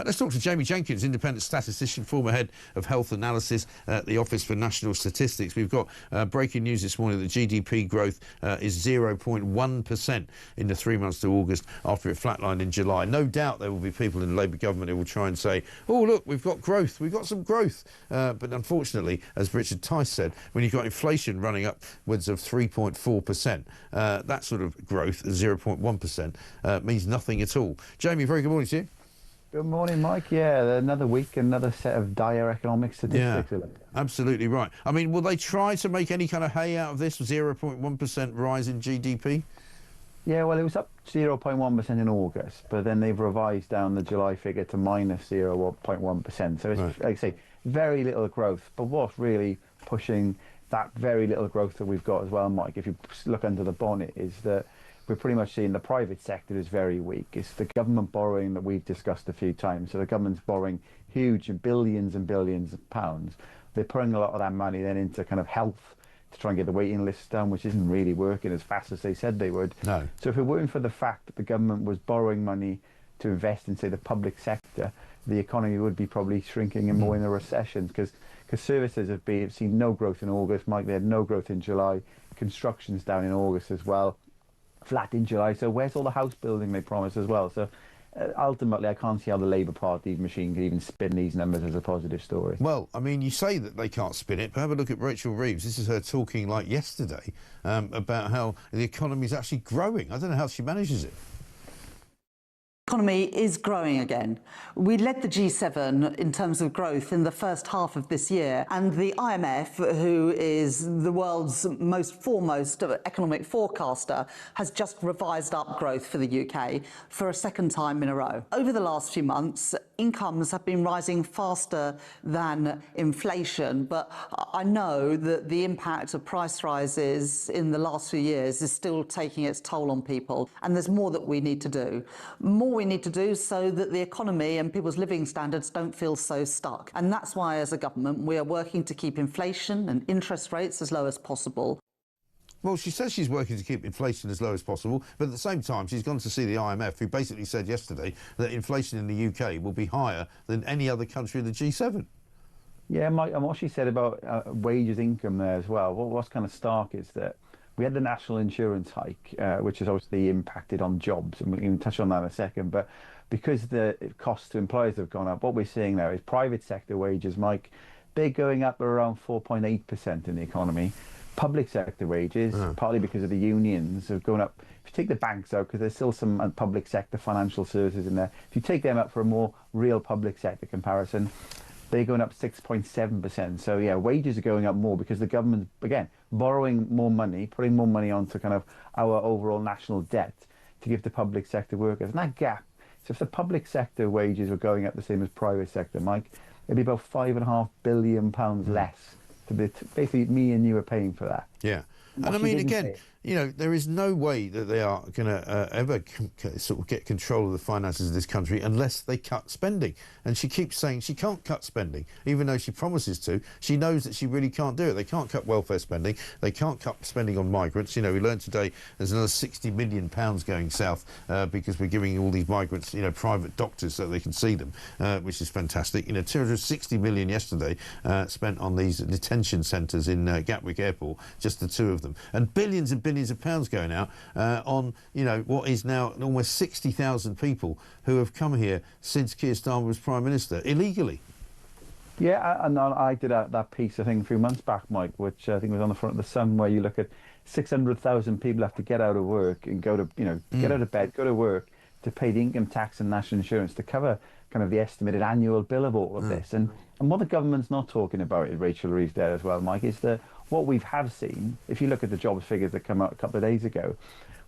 Let's talk to Jamie Jenkins, independent statistician, former head of health analysis at the Office for National Statistics. We've got breaking news this morning that GDP growth is 0.1% in the 3 months to August after it flatlined in July. No doubt there will be people in the Labour government who will try and say, oh, look, we've got growth, we've got some growth. But unfortunately, as Richard Tice said, when you've got inflation running upwards of 3.4%, that sort of growth, 0.1%, means nothing at all. Jamie, very good morning to you. Good morning, Mike. Yeah, another week, another set of dire economic statistics. Yeah, absolutely right. I mean, will they try to make any kind of hay out of this 0.1% rise in GDP? Yeah, well, it was up 0.1% in August, but then they've revised down the July figure to minus 0.1%. So it's, right, like I say, very little growth. But what's really pushing that very little growth that we've got as well, Mike, if you look under the bonnet, is that we're pretty much seeing the private sector is very weak. It's the government borrowing that we've discussed a few times. So the government's borrowing huge billions and billions of pounds. They're putting a lot of that money then into kind of health to try and get the waiting lists down, which isn't really working as fast as they said they would. No. So if it weren't for the fact that the government was borrowing money to invest in, say, the public sector, the economy would be probably shrinking and more in a recession, because services have seen no growth in August. Mike, they had no growth in July. Construction's down in August as well. Flat in July, so where's all the house building they promised as well? So ultimately, I can't see how the Labour Party machine can even spin these numbers as a positive story. Well, I mean, you say that they can't spin it, but have a look at Rachel Reeves. This is her talking like yesterday about how the economy is actually growing. I don't know how she manages it. Economy is growing again. We led the G7 in terms of growth in the first half of this year, and the IMF, who is the world's most foremost economic forecaster, has just revised up growth for the UK for a second time in a row. Over the last few months, incomes have been rising faster than inflation, but I know that the impact of price rises in the last few years is still taking its toll on people, and there's more that we need to do. More we need to do so that the economy and people's living standards don't feel so stuck. And that's why, as a government, we are working to keep inflation and interest rates as low as possible. Well, she says she's working to keep inflation as low as possible, but at the same time, she's gone to see the IMF, who basically said yesterday that inflation in the UK will be higher than any other country in the G7. Yeah, Mike, and what she said about wages income there as well, what's kind of stark is that we had the national insurance hike, which has obviously impacted on jobs, and we can touch on that in a second. But because the costs to employers have gone up, what we're seeing now is private sector wages, Mike, they're going up around 4.8% in the economy. Public sector wages, partly because of the unions, have gone up. If you take the banks out, because there's still some public sector financial services in there, if you take them up for a more real public sector comparison, they're going up 6.7%. So yeah, wages are going up more because the government, again, borrowing more money, putting more money onto kind of our overall national debt to give to public sector workers. And that gap, so if the public sector wages were going up the same as private sector, Mike, it'd be about £5.5 billion less to basically me and you are paying for that. Yeah. And I mean, again, you know, there is no way that they are going to ever sort of get control of the finances of this country unless they cut spending. And she keeps saying she can't cut spending, even though she promises to. She knows that she really can't do it. They can't cut welfare spending. They can't cut spending on migrants. You know, we learned today there's another £60 million going south because we're giving all these migrants, you know, private doctors so they can see them, which is fantastic. You know, 260 million yesterday spent on these detention centres in Gatwick Airport, just the two of them. And billions and billions of pounds going out on, you know, what is now almost 60,000 people who have come here since Keir Starmer was Prime Minister, illegally. Yeah, and I did that piece, I think, a few months back, Mike, which I think was on the front of the Sun, where you look at 600,000 people have to get out of work and go to, you know, get out of bed, go to work to pay the income tax and national insurance to cover kind of the estimated annual bill of all of this. And what the government's not talking about, Rachel Reeves there as well, Mike, is that what we have seen, if you look at the jobs figures that come out a couple of days ago,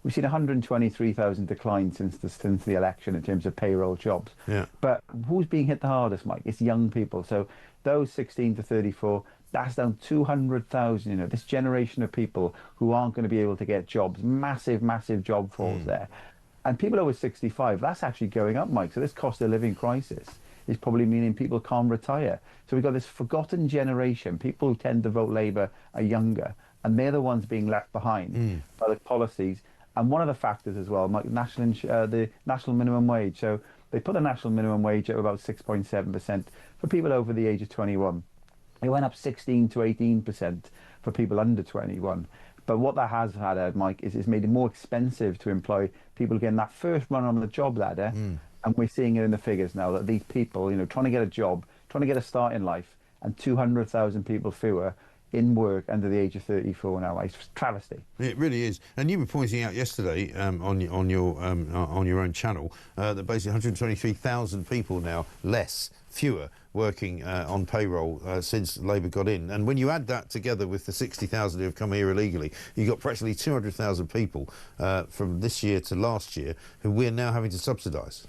we've seen 123,000 decline since the election in terms of payroll jobs. Yeah. But who's being hit the hardest, Mike? It's young people. So those 16 to 34, that's down 200,000. You know, this generation of people who aren't going to be able to get jobs, massive, massive job falls there. And people over 65, that's actually going up, Mike. So this cost of living crisis is probably meaning people can't retire. So we've got this forgotten generation. People who tend to vote Labour are younger, and they're the ones being left behind by the policies. And one of the factors as well, Mike, the national minimum wage. So They put the national minimum wage at about 6.7% for people over the age of 21. It went up 16 to 18% for people under 21. But what that has had, Mike, is it's made it more expensive to employ people getting that first run on the job ladder. And we're seeing it in the figures now that these people, trying to get a job, trying to get a start in life, and 200,000 people fewer in work under the age of 34 now. It's travesty. It really is. And you were pointing out yesterday on your own channel that basically 123,000 people now fewer working on payroll since Labour got in. And when you add that together with the 60,000 who have come here illegally, you've got practically 200,000 people from this year to last year who we're now having to subsidise.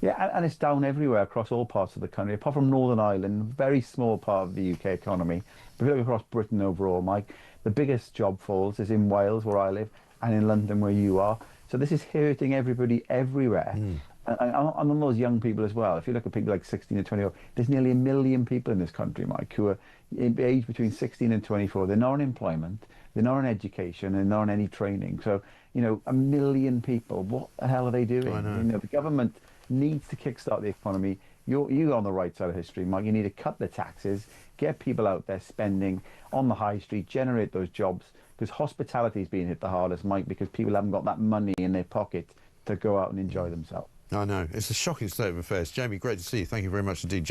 Yeah, and it's down everywhere across all parts of the country, apart from Northern Ireland, very small part of the UK economy. If you look across Britain overall, Mike, the biggest job falls is in Wales, where I live, and in London, where you are. So this is hurting everybody everywhere. And on those young people as well. If you look at people like 16 to 24, there's nearly 1 million people in this country, Mike, who are aged between 16 and 24. They're not in employment, they're not in education, they're not in any training. So, 1 million people, what the hell are they doing? I know. The government needs to kickstart the economy. You're on the right side of history, Mike. You need to cut the taxes, get people out there spending on the high street, generate those jobs, because hospitality is being hit the hardest, Mike, because people haven't got that money in their pocket to go out and enjoy themselves. I know. It's a shocking state of affairs. Jamie, great to see you. Thank you very much indeed.